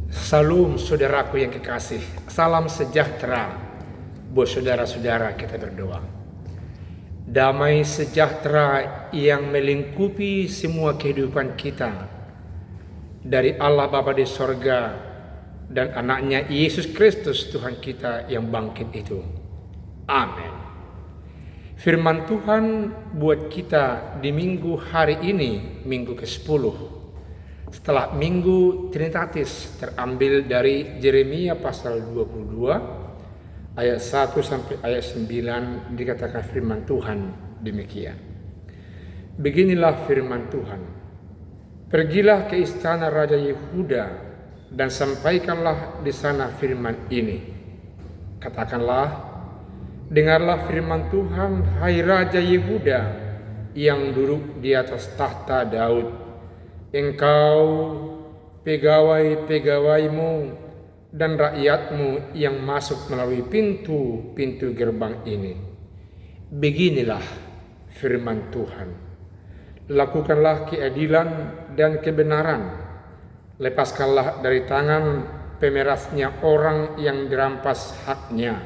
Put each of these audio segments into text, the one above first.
Salam saudaraku yang kekasih, salam sejahtera buat saudara-saudara kita berdoa. Damai sejahtera yang melingkupi semua kehidupan kita dari Allah Bapa di sorga dan anaknya Yesus Kristus Tuhan kita yang bangkit itu. Amin. Firman Tuhan buat kita di minggu hari ini, minggu ke-10. Setelah minggu Trinitatis terambil dari Yeremia pasal 22 ayat 1 sampai ayat 9 dikatakan firman Tuhan demikian. Beginilah firman Tuhan. Pergilah ke istana Raja Yehuda dan sampaikanlah di sana firman ini. Katakanlah, dengarlah firman Tuhan, hai Raja Yehuda yang duduk di atas tahta Daud. Engkau, pegawai-pegawaimu dan rakyatmu yang masuk melalui pintu-pintu gerbang ini. Beginilah firman Tuhan. Lakukanlah keadilan dan kebenaran. Lepaskanlah dari tangan pemerasnya orang yang dirampas haknya.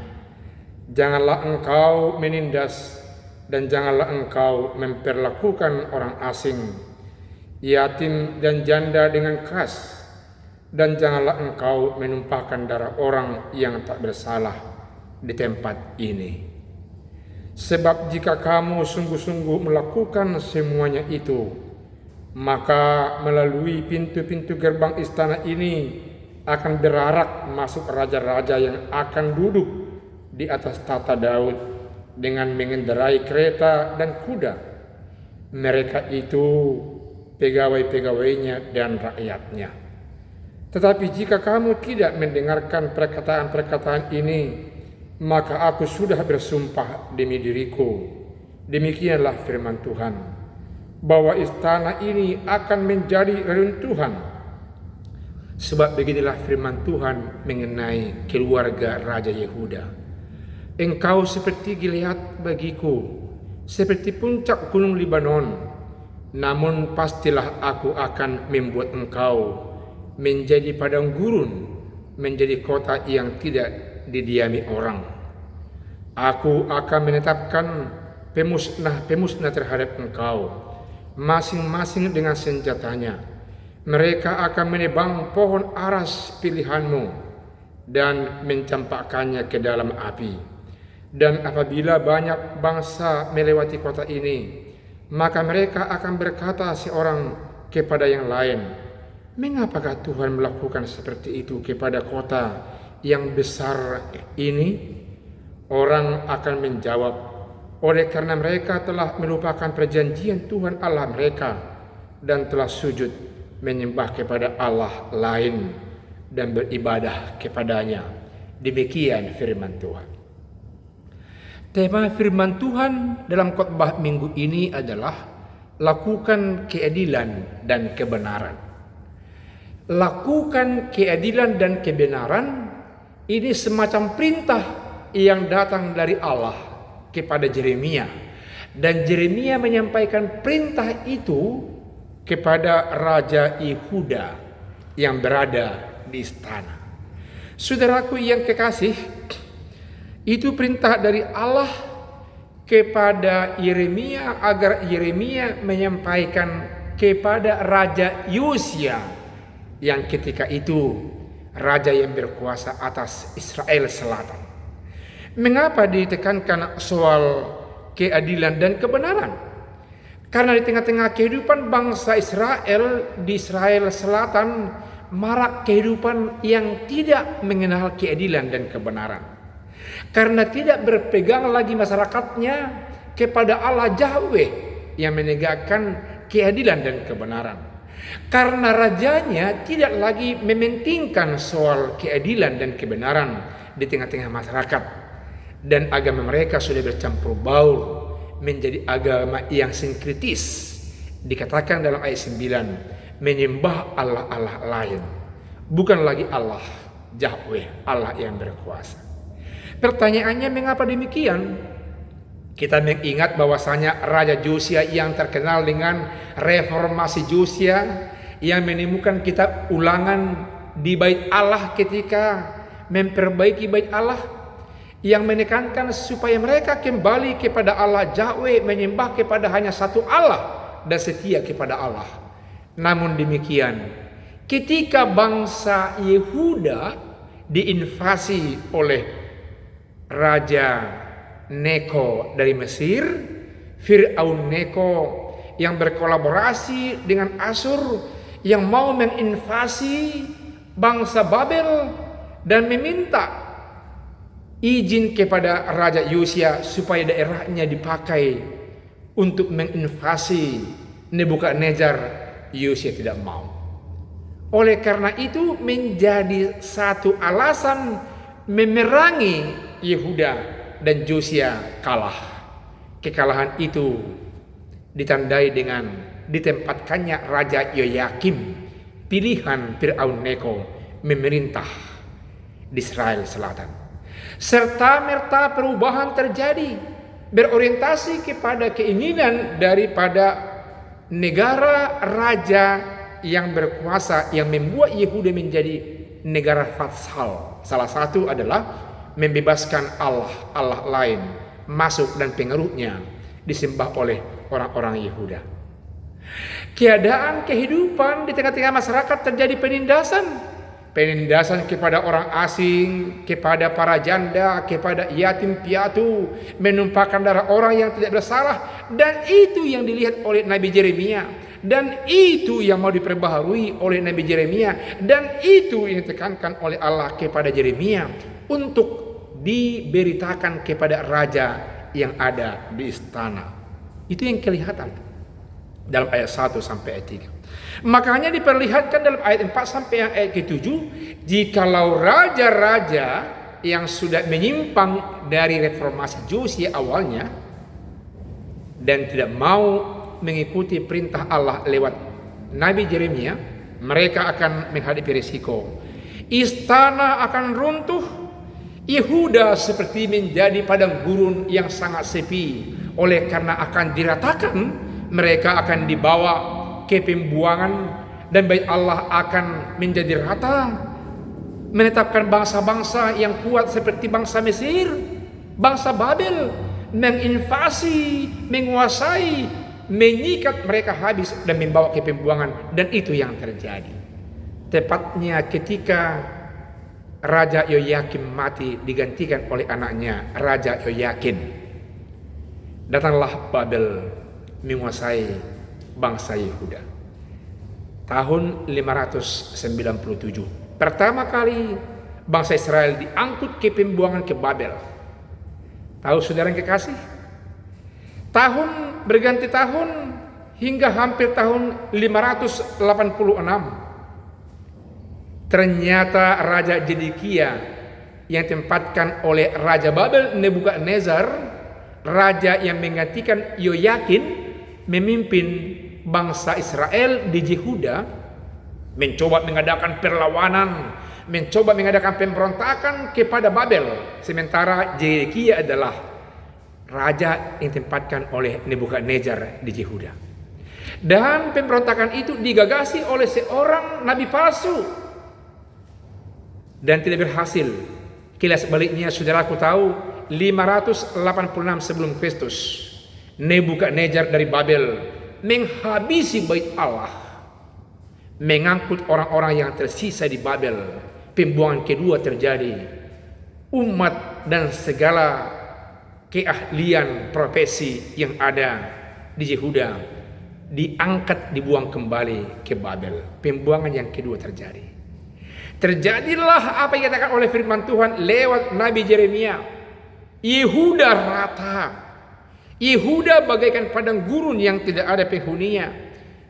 Janganlah engkau menindas dan janganlah engkau memperlakukan orang asing, yatim dan janda dengan keras, dan janganlah engkau menumpahkan darah orang yang tak bersalah di tempat ini. Sebab jika kamu sungguh-sungguh melakukan semuanya itu, maka melalui pintu-pintu gerbang istana ini akan berarak masuk raja-raja yang akan duduk di atas tahta Daud dengan mengendarai kereta dan kuda. Mereka itu pegawai-pegawainya dan rakyatnya. Tetapi jika kamu tidak mendengarkan perkataan-perkataan ini, maka aku sudah bersumpah demi diriku, demikianlah firman Tuhan, bahwa istana ini akan menjadi reruntuhan. Sebab beginilah firman Tuhan mengenai keluarga Raja Yehuda. Engkau seperti Gilead bagiku, seperti puncak gunung Libanon. Namun pastilah aku akan membuat engkau menjadi padang gurun, menjadi kota yang tidak didiami orang. Aku akan menetapkan pemusnah terhadap engkau, masing-masing dengan senjatanya. Mereka akan menebang pohon aras pilihanmu dan mencampakkannya ke dalam api. Dan apabila banyak bangsa melewati kota ini, maka mereka akan berkata seorang kepada yang lain, mengapakah Tuhan melakukan seperti itu kepada kota yang besar ini? Orang akan menjawab, oleh karena mereka telah melupakan perjanjian Tuhan Allah mereka dan telah sujud menyembah kepada Allah lain dan beribadah kepadanya. Demikian firman Tuhan. Tema firman Tuhan dalam khotbah minggu ini adalah lakukan keadilan dan kebenaran. Lakukan keadilan dan kebenaran ini semacam perintah yang datang dari Allah kepada Yeremia. Dan Yeremia menyampaikan perintah itu kepada Raja Yehuda yang berada di istana. Saudaraku yang kekasih, itu perintah dari Allah kepada Yeremia agar Yeremia menyampaikan kepada Raja Yosia yang ketika itu raja yang berkuasa atas Israel Selatan. Mengapa ditekankan soal keadilan dan kebenaran? Karena di tengah-tengah kehidupan bangsa Israel di Israel Selatan marak kehidupan yang tidak mengenal keadilan dan kebenaran. Karena tidak berpegang lagi masyarakatnya kepada Allah Yahweh yang menegakkan keadilan dan kebenaran. Karena rajanya tidak lagi mementingkan soal keadilan dan kebenaran di tengah-tengah masyarakat. Dan agama mereka sudah bercampur baur menjadi agama yang sinkritis. Dikatakan dalam ayat 9, menyembah Allah-Allah lain. Bukan lagi Allah Yahweh, Allah yang berkuasa. Pertanyaannya, mengapa demikian? Kita mengingat bahwasanya Raja Josia yang terkenal dengan reformasi Josia yang menemukan kitab Ulangan di bait Allah ketika memperbaiki bait Allah, yang menekankan supaya mereka kembali kepada Allah Yahweh, menyembah kepada hanya satu Allah dan setia kepada Allah. Namun demikian, ketika bangsa Yehuda diinvasi oleh Raja Neko dari Mesir, Fir'aun Neko yang berkolaborasi dengan Asyur, yang mau menginvasi bangsa Babel dan meminta izin kepada Raja Yosia supaya daerahnya dipakai untuk menginvasi Nebukadnezar. Yosia tidak mau. Oleh karena itu menjadi satu alasan memerangi Yehuda, dan Yosia kalah. Kekalahan itu ditandai dengan ditempatkannya Raja Yoyakim, pilihan Fir'aun Neko, memerintah di Israel Selatan. Serta merta perubahan terjadi, berorientasi kepada keinginan daripada negara raja yang berkuasa, yang membuat Yehuda menjadi negara vassal. Salah satu adalah membebaskan Allah lain masuk dan pengaruhnya disembah oleh orang-orang Yehuda. Keadaan kehidupan di tengah-tengah masyarakat terjadi penindasan kepada orang asing, kepada para janda, kepada yatim piatu, menumpahkan darah orang yang tidak bersalah. Dan itu yang dilihat oleh Nabi Yeremia, dan itu yang mau diperbaharui oleh Nabi Yeremia, dan itu yang ditekankan oleh Allah kepada Yeremia untuk diberitakan kepada raja yang ada di istana. Itu yang kelihatan dalam ayat 1 sampai ayat 3. Makanya diperlihatkan dalam ayat 4 sampai yang ayat ke-7, jikalau raja-raja yang sudah menyimpang dari reformasi Yosia awalnya dan tidak mau mengikuti perintah Allah lewat Nabi Yeremia, mereka akan menghadapi risiko. Istana akan runtuh, Yehuda seperti menjadi padang gurun yang sangat sepi. Oleh karena akan diratakan, mereka akan dibawa ke pembuangan, dan bait Allah akan menjadi rata, menetapkan bangsa-bangsa yang kuat seperti bangsa Mesir, bangsa Babel, menginvasi, menguasai, menyikat mereka habis dan membawa ke pembuangan. Dan itu yang terjadi. Tepatnya ketika Raja Yoyakim mati digantikan oleh anaknya Raja Yoyakin, datanglah Babel menguasai bangsa Yehuda. Tahun 597 pertama kali bangsa Israel diangkut ke pembuangan ke Babel. Tahu saudara yang kekasih, tahun berganti tahun hingga hampir tahun 586. Ternyata Raja Zedekia yang ditempatkan oleh Raja Babel Nebukadnezar, raja yang menggantikan Yoyakin, memimpin bangsa Israel di Yehuda, mencoba mengadakan perlawanan, mencoba mengadakan pemberontakan kepada Babel. Sementara Zedekia adalah raja yang ditempatkan oleh Nebukadnezar di Yehuda. Dan pemberontakan itu digagasi oleh seorang nabi palsu dan tidak berhasil. Kilas baliknya saudaraku tahu, 586 sebelum Kristus, Nebukadnezar dari Babel menghabisi bait Allah, mengangkut orang-orang yang tersisa di Babel. Pembuangan kedua terjadi. Umat dan segala keahlian profesi yang ada di Yehuda diangkat, dibuang kembali ke Babel. Pembuangan yang kedua terjadi. Terjadilah apa yang dikatakan oleh firman Tuhan lewat Nabi Yeremia. Yehuda rata. Yehuda bagaikan padang gurun yang tidak ada penghuninya.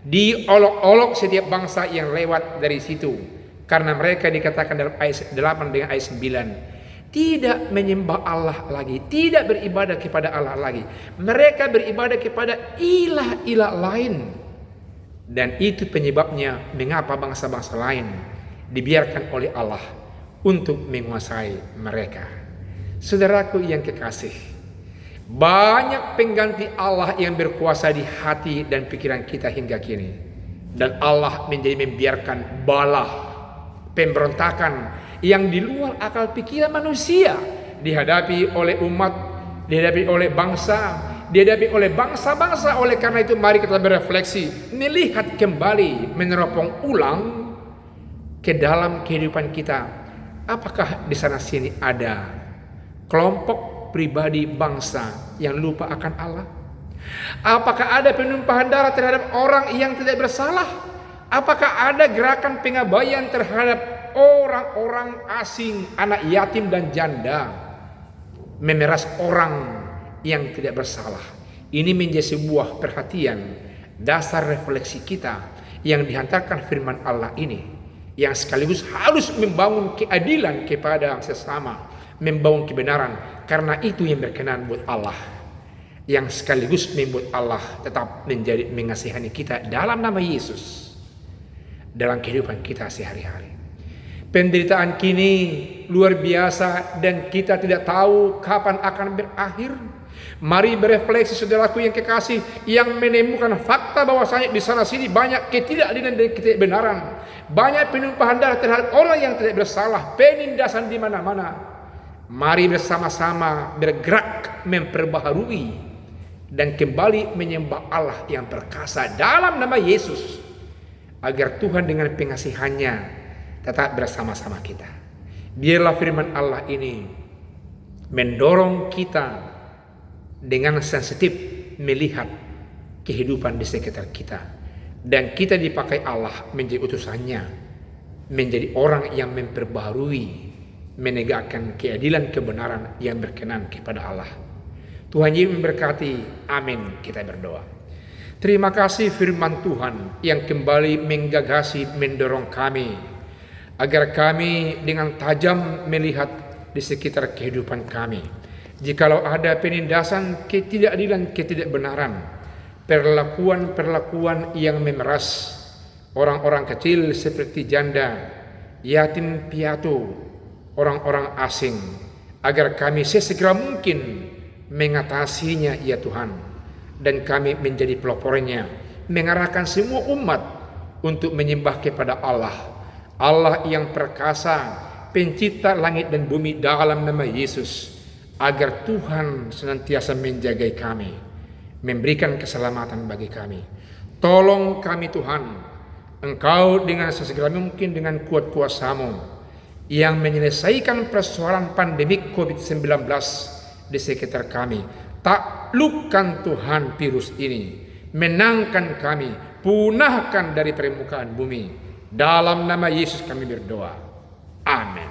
Diolok-olok setiap bangsa yang lewat dari situ. Karena mereka dikatakan dalam ayat 8 dengan ayat 9. Tidak menyembah Allah lagi. Tidak beribadah kepada Allah lagi. Mereka beribadah kepada ilah-ilah lain. Dan itu penyebabnya mengapa bangsa-bangsa lain dibiarkan oleh Allah untuk menguasai mereka. Saudaraku yang kekasih, banyak pengganti Allah yang berkuasa di hati dan pikiran kita hingga kini. Dan Allah menjadi membiarkan bala pemberontakan yang di luar akal pikiran manusia dihadapi oleh umat, dihadapi oleh bangsa, dihadapi oleh bangsa-bangsa. Oleh karena itu mari kita berefleksi, melihat kembali, meneropong ulang ke dalam kehidupan kita. Apakah di sana sini ada kelompok pribadi bangsa yang lupa akan Allah? Apakah ada penumpahan darah terhadap orang yang tidak bersalah? Apakah ada gerakan pengabaian terhadap orang-orang asing, anak yatim dan janda, memeras orang yang tidak bersalah? Ini menjadi sebuah perhatian, dasar refleksi kita yang dihantarkan firman Allah ini, yang sekaligus harus membangun keadilan kepada sesama, membangun kebenaran, karena itu yang berkenan buat Allah, yang sekaligus membuat Allah tetap menjadi mengasihani kita dalam nama Yesus dalam kehidupan kita sehari-hari. Penderitaan kini luar biasa dan kita tidak tahu kapan akan berakhir. Mari berefleksi saudaraku yang kekasih, yang menemukan fakta bahwasanya di sana sini banyak ketidakadilan dan ketidakbenaran, banyak penumpahan darah terhadap orang yang tidak bersalah, penindasan di mana-mana. Mari bersama-sama bergerak memperbaharui dan kembali menyembah Allah yang perkasa dalam nama Yesus, agar Tuhan dengan pengasihannya tetap bersama-sama kita. Biarlah firman Allah ini mendorong kita dengan sensitif melihat kehidupan di sekitar kita, dan kita dipakai Allah menjadi utusannya, menjadi orang yang memperbaharui, menegakkan keadilan kebenaran yang berkenan kepada Allah. Tuhan Yesus memberkati. Amin. Kita berdoa. Terima kasih firman Tuhan yang kembali menggagasi, mendorong kami agar kami dengan tajam melihat di sekitar kehidupan kami. Jikalau ada penindasan, ketidakadilan, ketidakbenaran, perlakuan-perlakuan yang memeras orang-orang kecil seperti janda, yatim piatu, orang-orang asing, agar kami sesegera mungkin mengatasinya ya Tuhan, dan kami menjadi pelopornya, mengarahkan semua umat untuk menyembah kepada Allah, Allah yang perkasa, pencipta langit dan bumi dalam nama Yesus, agar Tuhan senantiasa menjagai kami, memberikan keselamatan bagi kami. Tolong kami Tuhan, Engkau dengan sesegera mungkin dengan kuat kuasa-Mu yang menyelesaikan persoalan pandemik COVID-19 di sekitar kami. Taklukkan Tuhan virus ini, menangkan kami, punahkan dari permukaan bumi. Dalam nama Yesus kami berdoa. Amin.